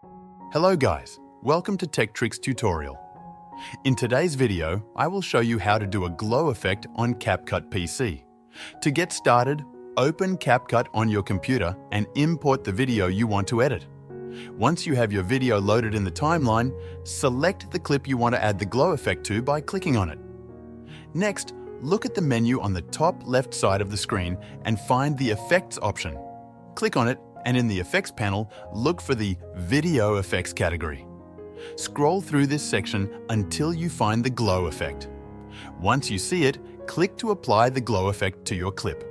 Hello guys, welcome to Tech Tricks tutorial. In today's video, I will show you how to do a glow effect on Capcut PC. To get started, open Capcut on your computer and import the video you want to edit. Once you have your video loaded in the timeline, select the clip you want to add the glow effect to by clicking on it. Next, look at the menu on the top left side of the screen and find the Effects option. Click on it, and in the Effects panel, look for the Video Effects category. Scroll through this section until you find the glow effect. Once you see it, click to apply the glow effect to your clip.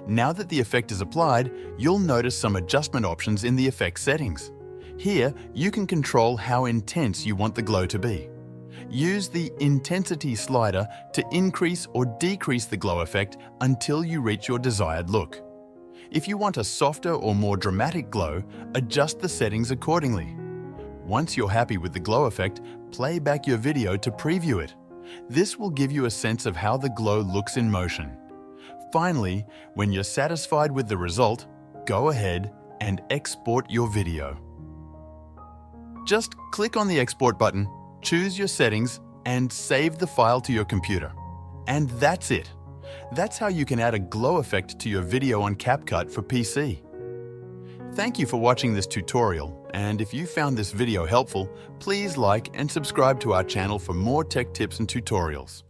Now that the effect is applied, you'll notice some adjustment options in the effects settings. Here, you can control how intense you want the glow to be. Use the Intensity slider to increase or decrease the glow effect until you reach your desired look. If you want a softer or more dramatic glow, adjust the settings accordingly. Once you're happy with the glow effect, play back your video to preview it. This will give you a sense of how the glow looks in motion. Finally, when you're satisfied with the result, go ahead and export your video. Just click on the Export button, choose your settings, and save the file to your computer. And that's it. That's how you can add a glow effect to your video on Capcut for PC. Thank you for watching this tutorial, and if you found this video helpful, please like and subscribe to our channel for more tech tips and tutorials.